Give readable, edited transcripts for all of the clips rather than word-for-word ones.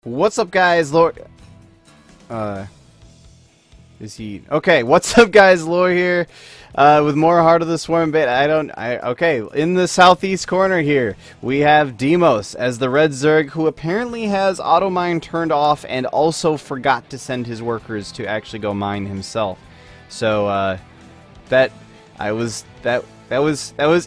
What's up, guys? Lord, is he okay? What's up, guys? Lore here, with more Heart of the Swarm bait. Okay. In the southeast corner here, we have Deimos as the red Zerg, who apparently has auto mine turned off and also forgot to send his workers to actually go mine himself. So that was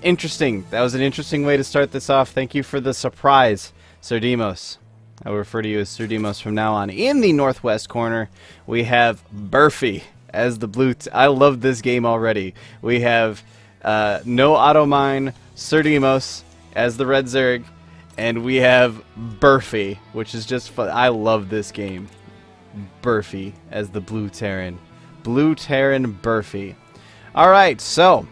interesting. That was an interesting way to start this off. Thank you for the surprise, Sir Deimos. I will refer to you as Sir Deimos from now on. In the northwest corner, we have Burfy as the blue. I love this game already. We have no auto mine, Sir Deimos as the red Zerg, and we have Burfy, which is just fun. I love this game. Burfy as the blue Terran. Blue Terran Burfy. Alright, so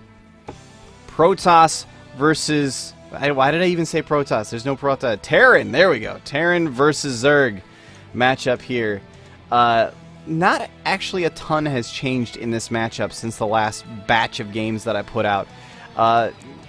Protoss versus... why did I even say Protoss? There's no Protoss. Terran, there we go. Terran versus Zerg matchup here. Not actually a ton has changed in this matchup since the last batch of games that I put out.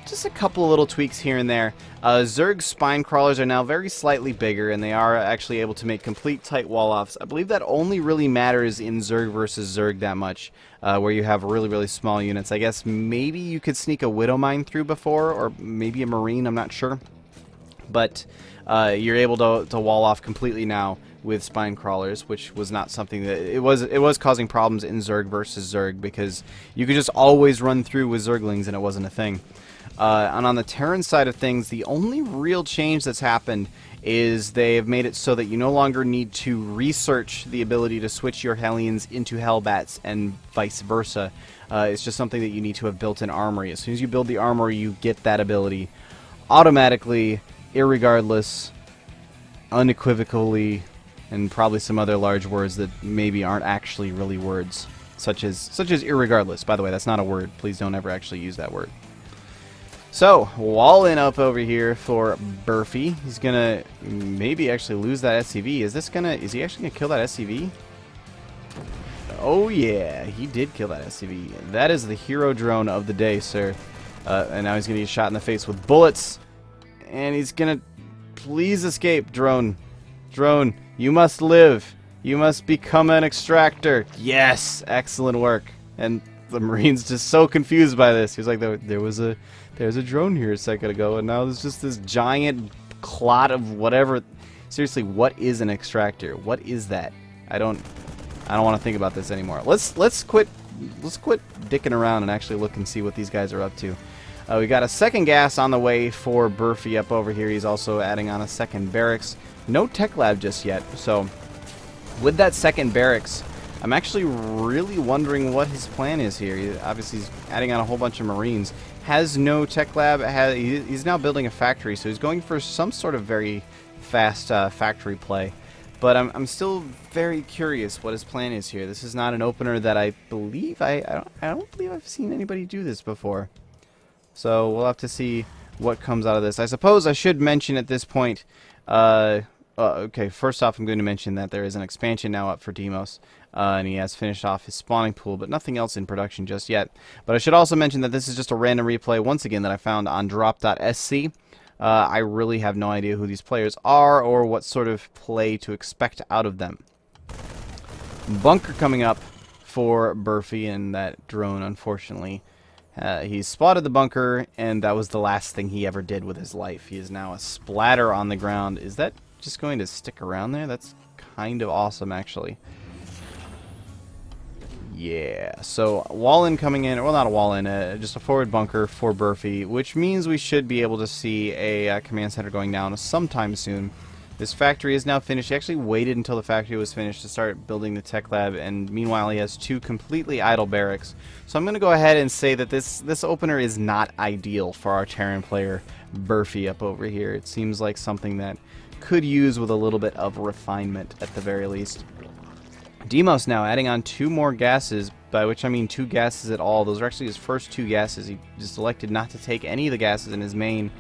Just a couple of little tweaks here and there. Zerg's spine crawlers are now very slightly bigger, and they are actually able to make complete tight wall-offs. I believe that only really matters in Zerg versus Zerg that much, where you have really small units. I guess maybe you could sneak a Widow Mine through before, or maybe a Marine, I'm not sure. But you're able to wall off completely now with spine crawlers, which was not something that... It was causing problems in Zerg versus Zerg, because you could just always run through with Zerglings and it wasn't a thing. And on the Terran side of things, the only real change that's happened is they've made it so that you no longer need to research the ability to switch your Hellions into Hellbats and vice versa. It's just something that you need to have built in Armory. As soon as you build the Armory, you get that ability automatically, irregardless, unequivocally, and probably some other large words that maybe aren't actually really words, such as irregardless. By the way, that's not a word. Please don't ever actually use that word. So, Wallin up over here for Burfy. He's gonna maybe actually lose that SCV. Is he actually gonna kill that SCV? Oh yeah, he did kill that SCV. That is the hero drone of the day, sir. And now he's gonna get shot in the face with bullets. And he's gonna... Please escape, drone. Drone, you must live. You must become an extractor. Yes! Excellent work. And the Marine's just so confused by this. He's like, there's a drone here a second ago, and now there's just this giant clot of whatever. Seriously, what is an extractor? What is that? I don't want to think about this anymore. Let's quit dicking around and actually look and see what these guys are up to. We got a second gas on the way for Burfy up over here. He's also adding on a second barracks. No tech lab just yet. So with that second barracks, I'm actually really wondering what his plan is here. Obviously, he's adding on a whole bunch of Marines. Has no tech lab. He's now building a factory, so he's going for some sort of very fast factory play. But I'm still very curious what his plan is here. This is not an opener that I believe I don't believe I've seen anybody do this before. So we'll have to see what comes out of this. I suppose I should mention at this point. Okay, first off, I'm going to mention that there is an expansion now up for Deimos, and he has finished off his spawning pool, but nothing else in production just yet. But I should also mention that this is just a random replay, once again, that I found on drop.sc. I really have no idea who these players are or what sort of play to expect out of them. Bunker coming up for Burfy, and that drone, unfortunately. He spotted the bunker, and that was the last thing he ever did with his life. He is now a splatter on the ground. Is that just going to stick around there? That's kind of awesome, actually. Yeah, so wall-in coming in, well, not a wall-in, just a forward bunker for Burfy, which means we should be able to see a command center going down sometime soon. This factory is now finished. He actually waited until the factory was finished to start building the tech lab, and meanwhile he has two completely idle barracks. So I'm going to go ahead and say that this opener is not ideal for our Terran player Burfy up over here. It seems like something that could use with a little bit of refinement at the very least. Deimos now adding on two more gases, by which I mean two gases at all. Those are actually his first two gases. He just elected not to take any of the gases in his main.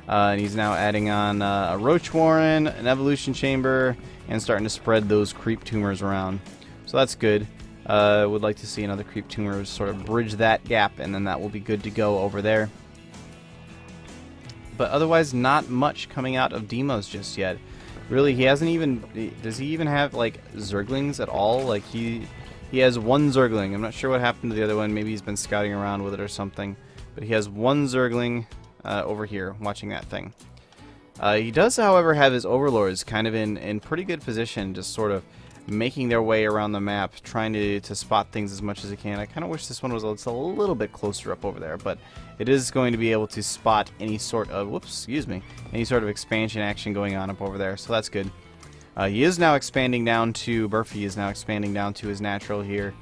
And he's now adding on a Roach Warren, an Evolution Chamber, and starting to spread those creep tumors around. So that's good. Would like to see another creep tumor sort of bridge that gap, and then that will be good to go over there. But otherwise, not much coming out of Deimos just yet. Really, he hasn't even... Does he even have, like, Zerglings at all? Like, he has one Zergling. I'm not sure what happened to the other one. Maybe he's been scouting around with it or something. But he has one Zergling over here watching that thing. He does, however, have his Overlords kind of in pretty good position, just sort of making their way around the map, trying to spot things as much as he can. I kind of wish this one was a little bit closer up over there, but it is going to be able to spot any sort of, any sort of expansion action going on up over there, so that's good. He is now expanding down to, Burfy is now expanding down to his natural here,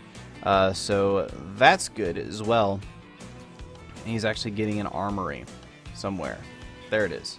so that's good as well. And he's actually getting an armory somewhere. There it is.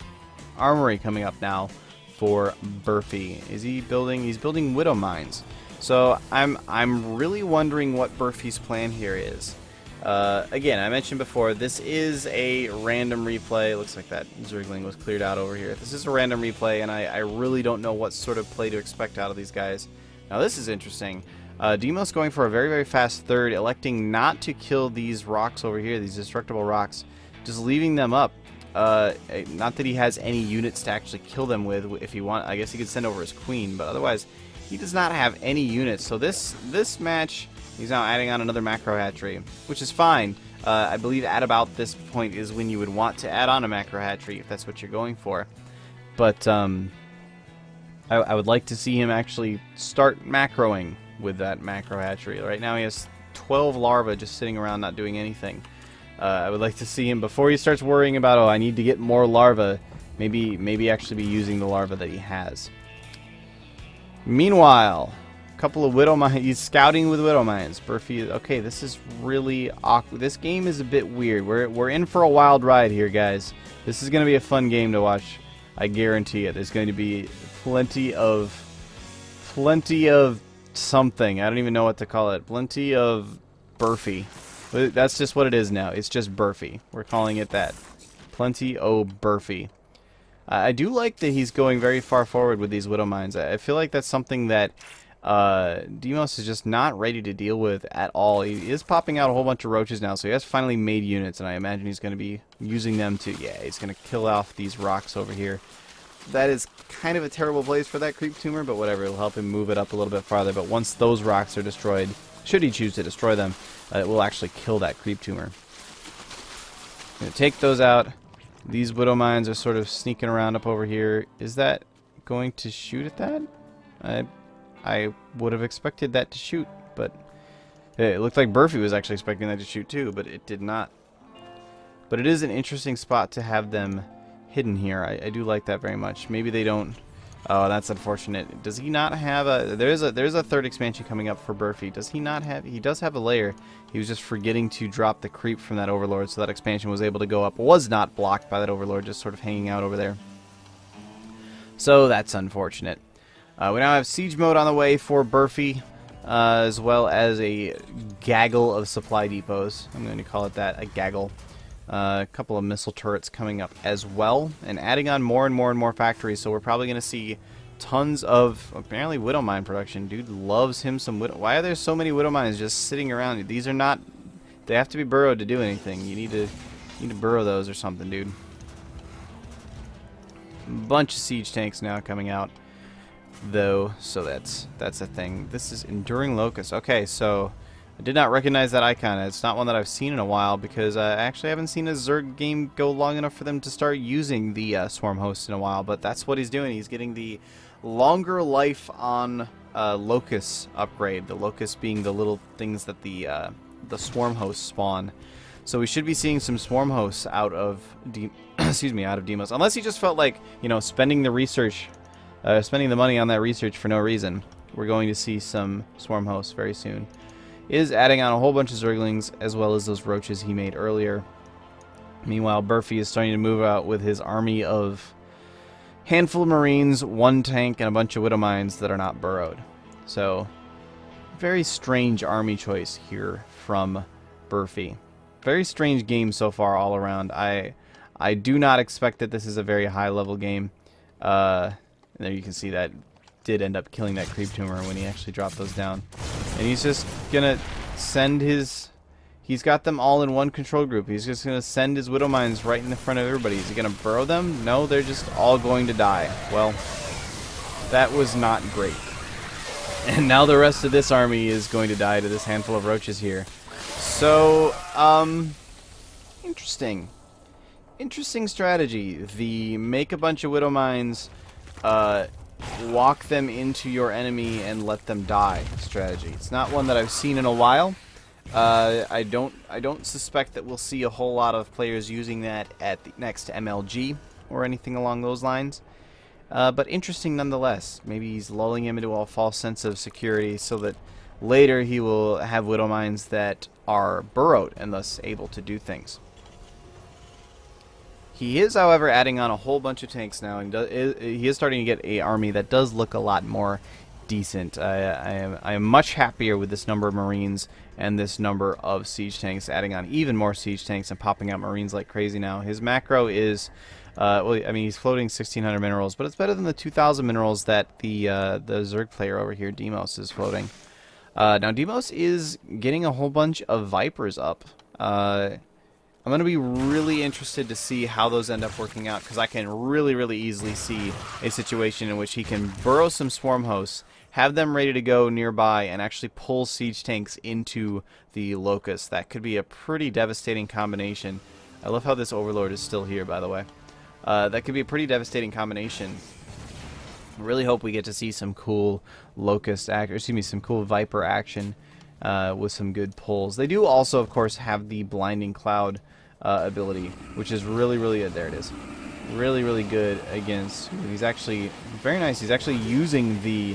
Armory coming up now for Burfy. Is he building? He's building Widow Mines. So I'm really wondering what Burfy's plan here is. Again, I mentioned before, this is a random replay. Looks like that Zergling was cleared out over here. This is a random replay, and I really don't know what sort of play to expect out of these guys. Now this is interesting. Deimos going for a very, very fast third, electing not to kill these rocks over here, these destructible rocks, just leaving them up. Not that he has any units to actually kill them with. If he want, I guess he could send over his queen, but otherwise he does not have any units. So this match, he's now adding on another macro hatchery, which is fine. I believe at about this point is when you would want to add on a macro hatchery if that's what you're going for. But I would like to see him actually start macroing with that macro hatchery. Right now he has 12 larvae just sitting around not doing anything. I would like to see him, before he starts worrying about, oh, I need to get more larvae, maybe actually be using the larvae that he has. Meanwhile, a couple of Widow Mines. He's scouting with Widow Mines. Burfy, okay, this is really awkward. This game is a bit weird. We're in for a wild ride here, guys. This is going to be a fun game to watch. I guarantee it. There's going to be plenty of something. I don't even know what to call it. Plenty of Burfy. That's just what it is now. It's just Burfy. We're calling it that. Plenty o' Burfy. I do like that he's going very far forward with these Widow Mines. I feel like that's something that Deimos is just not ready to deal with at all. He is popping out a whole bunch of roaches now, so he has finally made units, and I imagine he's going to be using them to, yeah, he's going to kill off these rocks over here. That is kind of a terrible place for that creep tumor, but whatever, it'll help him move it up a little bit farther. But once those rocks are destroyed, should he choose to destroy them, it will actually kill that creep tumor. Gonna take those out. These Widow Mines are sort of sneaking around up over here. Is that going to shoot at that? I would have expected that to shoot, but it looked like Burfy was actually expecting that to shoot too, but it did not. But it is an interesting spot to have them hidden here. I do like that very much. Maybe they don't. Oh, that's unfortunate. Does he not have a... There's a third expansion coming up for Burfy. Does he not have... He does have a layer. He was just forgetting to drop the creep from that Overlord, so that expansion was able to go up. Was not blocked by that Overlord, just sort of hanging out over there. So that's unfortunate. We now have siege mode on the way for Burfy, as well as a gaggle of supply depots. I'm going to call it that, a gaggle. A couple of missile turrets coming up as well, and adding on more and more and more factories, so we're probably going to see tons of, apparently, Widow Mine production. Dude loves him some Widow. Why are there so many Widow Mines just sitting around? These are not, they have to be burrowed to do anything. You need to burrow those or something, dude. Bunch of siege tanks now coming out, though, so that's a thing. This is Enduring Locust. Okay, so I did not recognize that icon. It's not one that I've seen in a while, because I actually haven't seen a Zerg game go long enough for them to start using the Swarm Host in a while, but that's what he's doing. He's getting the longer life on Locust upgrade, the Locust being the little things that the Swarm Hosts spawn. So we should be seeing some Swarm Hosts out of out of Deimos, unless he just felt like, you know, spending the money on that research for no reason. We're going to see some Swarm Hosts very soon. Is adding on a whole bunch of Zerglings, as well as those roaches he made earlier. Meanwhile, Burfy is starting to move out with his army of handful of Marines, one tank, and a bunch of Widow Mines that are not burrowed. So, very strange army choice here from Burfy. Very strange game so far all around. I do not expect that this is a very high level game. There you can see that did end up killing that creep tumor when he actually dropped those down. And he's just gonna send his... He's got them all in one control group. He's just gonna send his Widow Mines right in the front of everybody. Is he gonna burrow them? No, they're just all going to die. Well, That was not great. And now the rest of this army is going to die to this handful of roaches here. So, interesting. Interesting strategy. The make a bunch of widow mines, walk them into your enemy and let them die strategy. It's not one that I've seen in a while. I don't suspect that we'll see a whole lot of players using that at the next MLG or anything along those lines. But interesting nonetheless. Maybe he's lulling him into a false sense of security so that later he will have widow mines that are burrowed and thus able to do things. He is, however, adding on a whole bunch of tanks now, and he is starting to get an army that does look a lot more decent. I am much happier with this number of Marines and this number of siege tanks, adding on even more siege tanks and popping out Marines like crazy now. His macro is, well, I mean, he's floating 1,600 minerals, but it's better than the 2,000 minerals that the Zerg player over here, Deimos, is floating. Now, Deimos is getting a whole bunch of Vipers up. I'm going to be really interested to see how those end up working out, because I can really, really easily see a situation in which he can burrow some swarm hosts, have them ready to go nearby, and actually pull siege tanks into the Locust. That could be a pretty devastating combination. I love how this Overlord is still here, by the way. That could be a pretty devastating combination. I really hope we get to see some cool Locust some cool Viper action with some good pulls. They do also, of course, have the Blinding Cloud ability, which is really, really good. There it is. Really, really good against... He's actually... Very nice. He's actually using the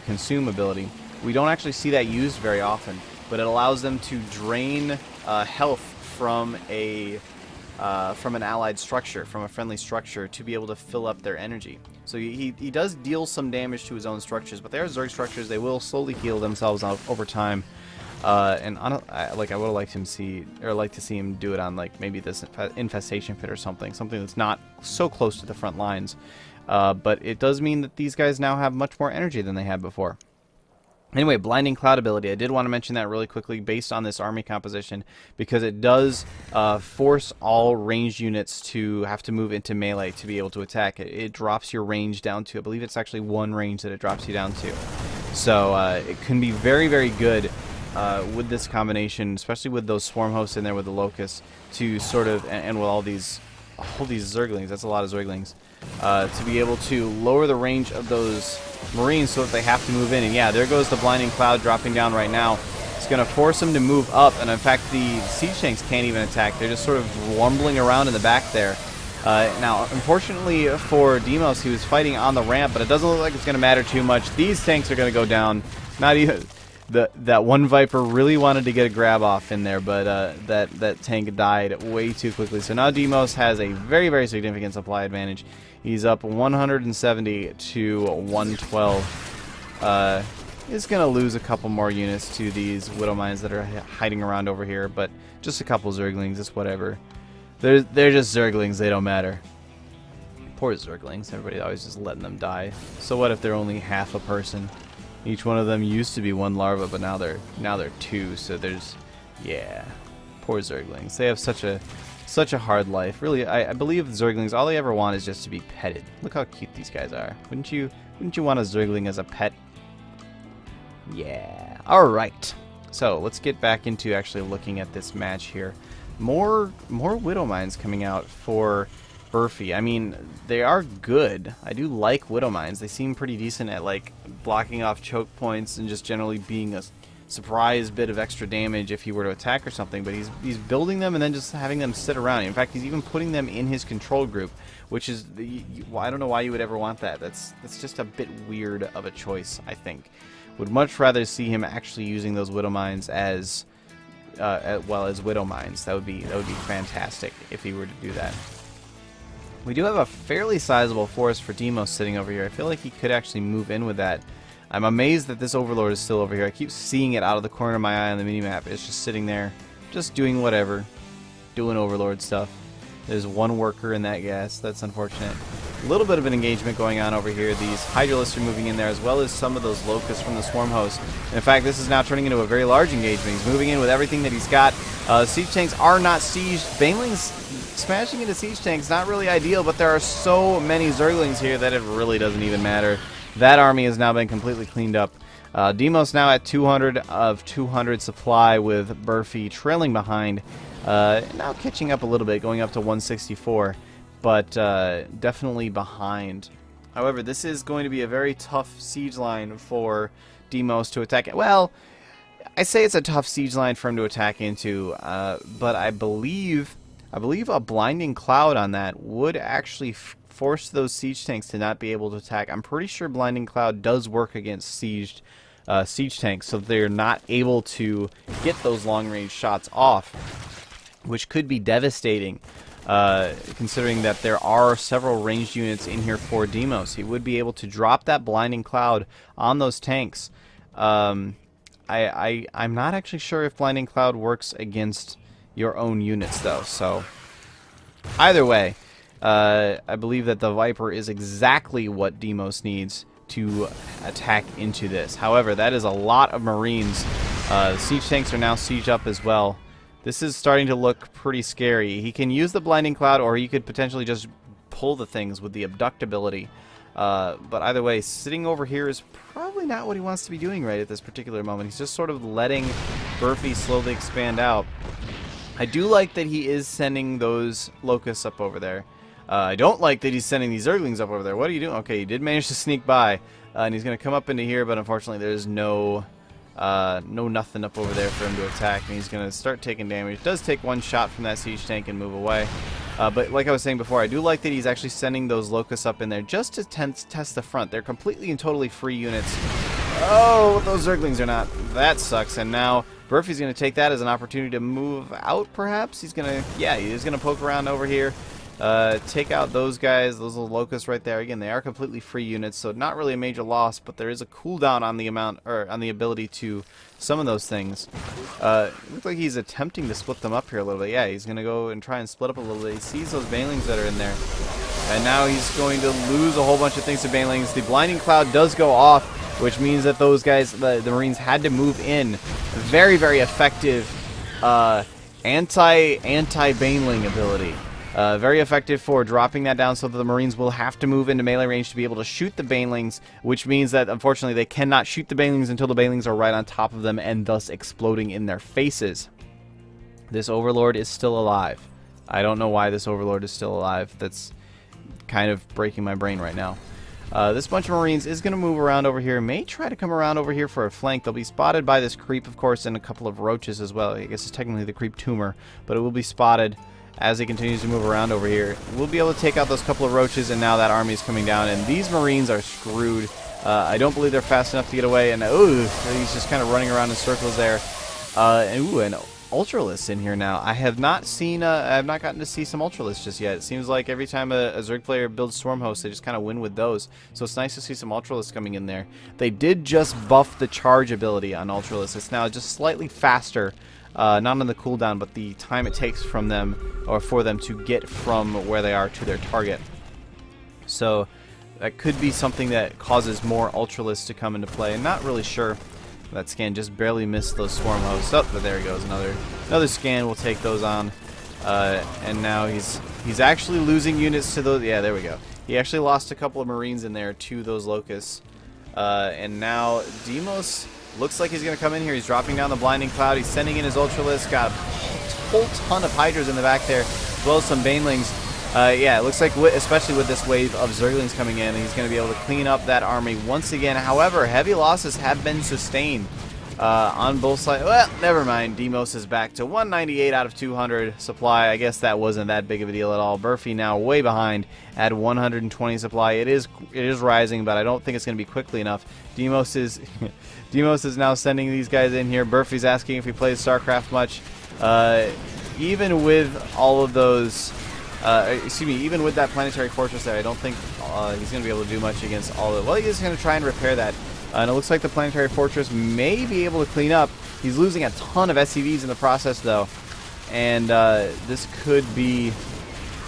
Consume ability. We don't actually see that used very often, but it allows them to drain health from an allied structure, from a friendly structure, to be able to fill up their energy. So he does deal some damage to his own structures, but they are Zerg structures. They will slowly heal themselves over time. And I would have liked to see him do it on like maybe this infestation pit or something that's not so close to the front lines. But it does mean that these guys now have much more energy than they had before. Anyway, Blinding Cloud ability. I did want to mention that really quickly based on this army composition, because it does force all ranged units to have to move into melee to be able to attack. It drops your range down to, I believe it's actually one range that it drops you down to. So it can be very, very good with this combination, especially with those swarm hosts in there with the locusts, to sort of, and with all these zerglings, that's a lot of zerglings, to be able to lower the range of those Marines so that they have to move in. And yeah, there goes the Blinding Cloud dropping down right now. It's going to force them to move up, and in fact the siege tanks can't even attack. They're just sort of lumbling around in the back there. Now, unfortunately for Deimos, he was fighting on the ramp, but it doesn't look like it's going to matter too much. These tanks are going to go down. Not even... That one Viper really wanted to get a grab off in there, but that tank died way too quickly. So now Deimos has a very, very significant supply advantage. He's up 170 to 112. He's going to lose a couple more units to these Widow Mines that are hiding around over here, but just a couple Zerglings, it's whatever. They're just Zerglings, they don't matter. Poor Zerglings, everybody always just letting them die. So what if they're only half a person? Each one of them used to be one larva, but now they're two. So there's, yeah, poor Zerglings. They have such a hard life. Really, I believe Zerglings, all they ever want is just to be petted. Look how cute these guys are. Wouldn't you want a Zergling as a pet? Yeah. All right. So let's get back into actually looking at this match here. More Widow Mines coming out for Burfy. I mean, they are good. I do like Widow Mines. They seem pretty decent at like blocking off choke points and just generally being a surprise bit of extra damage if he were to attack or something. But he's building them and then just having them sit around. In fact, he's even putting them in his control group, which is I don't know why you would ever want that. That's just a bit weird of a choice, I think. Would much rather see him actually using those Widow Mines as well as Widow Mines. That would be fantastic if he were to do that. We do have a fairly sizable forest for Deimos sitting over here. I feel like he could actually move in with that. I'm amazed that this Overlord is still over here. I keep seeing it out of the corner of my eye on the minimap. It's just sitting there, just doing whatever, doing Overlord stuff. There's one worker in that gas. That's unfortunate. A little bit of an engagement going on over here. These Hydralisks are moving in there, as well as some of those Locusts from the Swarm Host. In fact, this is now turning into a very large engagement. He's moving in with everything that he's got. Siege tanks are not sieged. Banelings smashing into siege tanks, not really ideal, but there are so many Zerglings here that it really doesn't even matter. That army has now been completely cleaned up. Deimos now at 200 of 200 supply with Burfy trailing behind. Now catching up a little bit, going up to 164, but definitely behind. However, this is going to be a very tough siege line for Deimos to attack. Well, I say it's a tough siege line for him to attack into, but I believe a blinding cloud on that would actually force those siege tanks to not be able to attack. I'm pretty sure blinding cloud does work against siege tanks, so they're not able to get those long-range shots off, which could be devastating, considering that there are several ranged units in here for Deimos. He would be able to drop that blinding cloud on those tanks. I'm not actually sure if blinding cloud works against your own units, though, so either way, I believe that the Viper is exactly what Deimos needs to attack into this. However, that is a lot of Marines. Siege tanks are now sieged up as well. This is starting to look pretty scary. He can use the blinding cloud, or he could potentially just pull the things with the abduct ability. But either way, sitting over here is probably not what he wants to be doing right at this particular moment. He's just sort of letting Burfy slowly expand out. I do like that he is sending those locusts up over there. I don't like that he's sending these Zerglings up over there. What are you doing? Okay, he did manage to sneak by, and he's going to come up into here, but unfortunately there's no nothing up over there for him to attack, and he's going to start taking damage. Does take one shot from that siege tank and move away. But like I was saying before, I do like that he's actually sending those locusts up in there just to test the front. They're completely and totally free units. Oh, those Zerglings are not. That sucks, and now Burfy's going to take that as an opportunity to move out, perhaps? He's going to, yeah, he's going to poke around over here. Take out those guys, those little locusts right there. Again, they are completely free units, so not really a major loss, but there is a cooldown on the amount, or on the ability to summon those things. Looks like he's attempting to split them up here a little bit. Yeah, he's going to go and try and split up a little bit. He sees those banelings that are in there, and now he's going to lose a whole bunch of things to banelings. The blinding cloud does go off, which means that those guys, the Marines, had to move in. Very, very effective anti-baneling ability. Very effective for dropping that down so that the Marines will have to move into melee range to be able to shoot the banelings, which means that unfortunately they cannot shoot the banelings until the banelings are right on top of them and thus exploding in their faces. This Overlord is still alive. I don't know why this Overlord is still alive. That's kind of breaking my brain right now. This bunch of Marines is going to move around over here. May try to come around over here for a flank. They'll be spotted by this creep, of course, and a couple of roaches as well. I guess it's technically the creep tumor, but it will be spotted as he continues to move around over here. We'll be able to take out those couple of roaches, and now that army is coming down, and these Marines are screwed. I don't believe they're fast enough to get away, and he's just kind of running around in circles there. And Ultralisk in here now. I have not seen, I have not gotten to see some Ultralisk just yet. It seems like every time a Zerg player builds Storm Hosts, they just kind of win with those. So it's nice to see some Ultralisk coming in there. They did just buff the charge ability on Ultralisk. It's now just slightly faster. Not on the cooldown, but the time it takes from them, or for them to get from where they are to their target. So that could be something that causes more Ultralisk to come into play. I'm not really sure. That scan just barely missed those swarm hosts. Oh, but there he goes. Another scan. We'll take those on. And now he's actually losing units to those. Yeah, there we go. He actually lost a couple of Marines in there to those locusts. And now Deimos looks like he's going to come in here. He's dropping down the blinding cloud. He's sending in his Ultralisk. Got a whole ton of Hydras in the back there, as well as some Banelings. Yeah, it looks like, especially with this wave of Zerglings coming in, he's going to be able to clean up that army once again. However, heavy losses have been sustained on both sides. Well, never mind. Deimos is back to 198 out of 200 supply. I guess that wasn't that big of a deal at all. Burfy now way behind at 120 supply. It is rising, but I don't think it's going to be quickly enough. Deimos is now sending these guys in here. Burfy's asking if he plays StarCraft much. Even with all of those... even with that planetary fortress there, I don't think he's going to be able to do much against all of it. Well, he is going to try and repair that. And it looks like the planetary fortress may be able to clean up. He's losing a ton of SCVs in the process, though. And this could be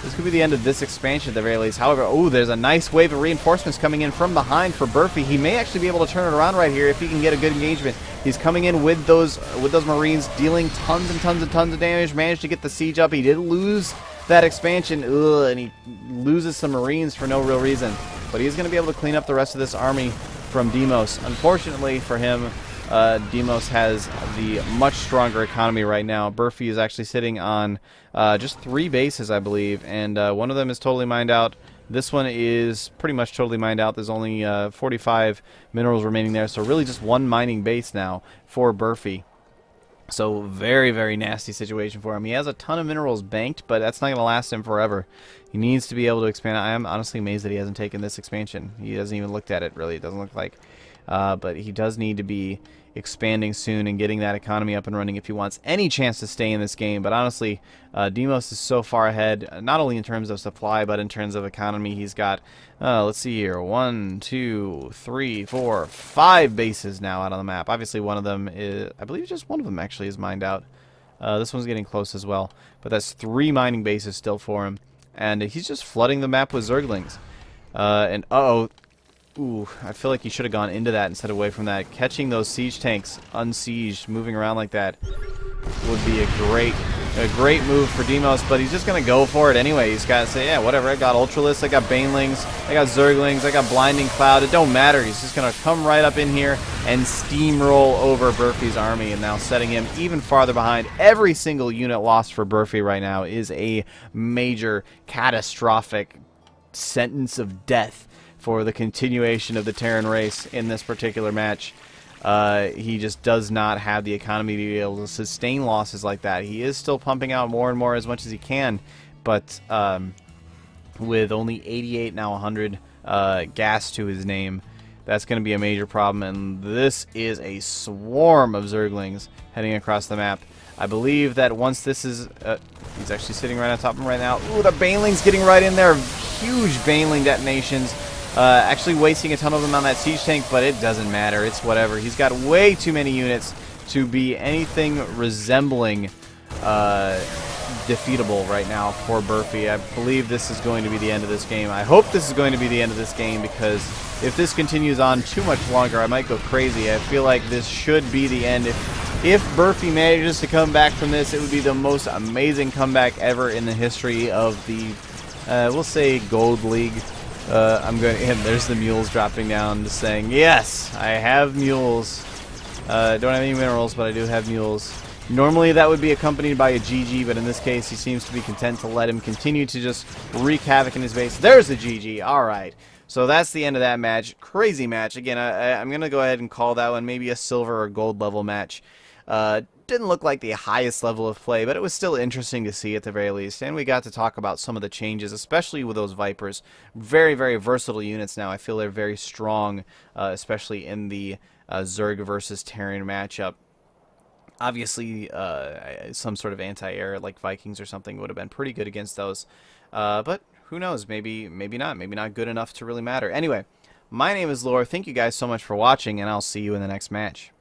the end of this expansion at the very least. However, there's a nice wave of reinforcements coming in from behind for Burfy. He may actually be able to turn it around right here if he can get a good engagement. He's coming in with those Marines, dealing tons and tons and tons of damage. Managed to get the siege up. He did lose that expansion, and he loses some Marines for no real reason. but he's going to be able to clean up the rest of this army from Deimos. Unfortunately for him, Deimos has the much stronger economy right now. Burfy is actually sitting on just 3 bases, I believe, and one of them is totally mined out. This one is pretty much totally mined out. There's only 45 minerals remaining there, so really just 1 mining base now for Burfy. So very, very nasty situation for him. He has a ton of minerals banked, but that's not going to last him forever. He needs to be able to expand. I am honestly amazed that he hasn't taken this expansion. He hasn't even looked at it, really. It doesn't look like. But he does need to be expanding soon and getting that economy up and running if he wants any chance to stay in this game. But honestly, Deimos is so far ahead, not only in terms of supply, but in terms of economy. He's got, let's see here, 1, 2, 3, 4, 5 bases now out on the map. Obviously, one of them is, I believe just one of them actually is mined out. This one's getting close as well. But that's 3 mining bases still for him. And he's just flooding the map with Zerglings. Uh-oh. Ooh, I feel like he should have gone into that instead of away from that. Catching those siege tanks unsieged, moving around like that, would be a great move for Deimos, but he's just going to go for it anyway. He's got to say, yeah, whatever, I got Ultralists, I got Banelings, I got Zerglings, I got Blinding Cloud. It don't matter. He's just going to come right up in here and steamroll over Burfy's army, and now setting him even farther behind. Every single unit lost for Burfy right now is a major, catastrophic sentence of death for the continuation of the Terran race in this particular match. He just does not have the economy to be able to sustain losses like that. He is still pumping out more and more as much as he can, but with only 88, now 100 gas to his name, that's going to be a major problem. And this is a swarm of Zerglings heading across the map. I believe that once this is... he's actually sitting right on top of him right now. Ooh, the Baneling's getting right in there. Huge Baneling detonations. Actually wasting a ton of them on that siege tank, but it doesn't matter. It's whatever. He's got way too many units to be anything resembling defeatable right now for Burfy. I believe this is going to be the end of this game. I hope this is going to be the end of this game, because if this continues on too much longer, I might go crazy. I feel like this should be the end. If Burfy manages to come back from this, it would be the most amazing comeback ever in the history of the, we'll say, Gold League. I'm going. And there's the mules dropping down, just saying, yes, I have mules. Don't have any minerals, but I do have mules. Normally that would be accompanied by a GG, but in this case he seems to be content to let him continue to just wreak havoc in his base. There's the GG. All right. So that's the end of that match. Crazy match. Again, I'm going to go ahead and call that one maybe a silver or gold level match. Didn't look like the highest level of play, but it was still interesting to see at the very least. And we got to talk about some of the changes, especially with those Vipers. Very, very versatile units now. I feel they're very strong, especially in the Zerg versus Terran matchup. Obviously, some sort of anti-air like Vikings or something would have been pretty good against those. But who knows? Maybe not. Maybe not good enough to really matter. Anyway, my name is Lore. Thank you guys so much for watching, and I'll see you in the next match.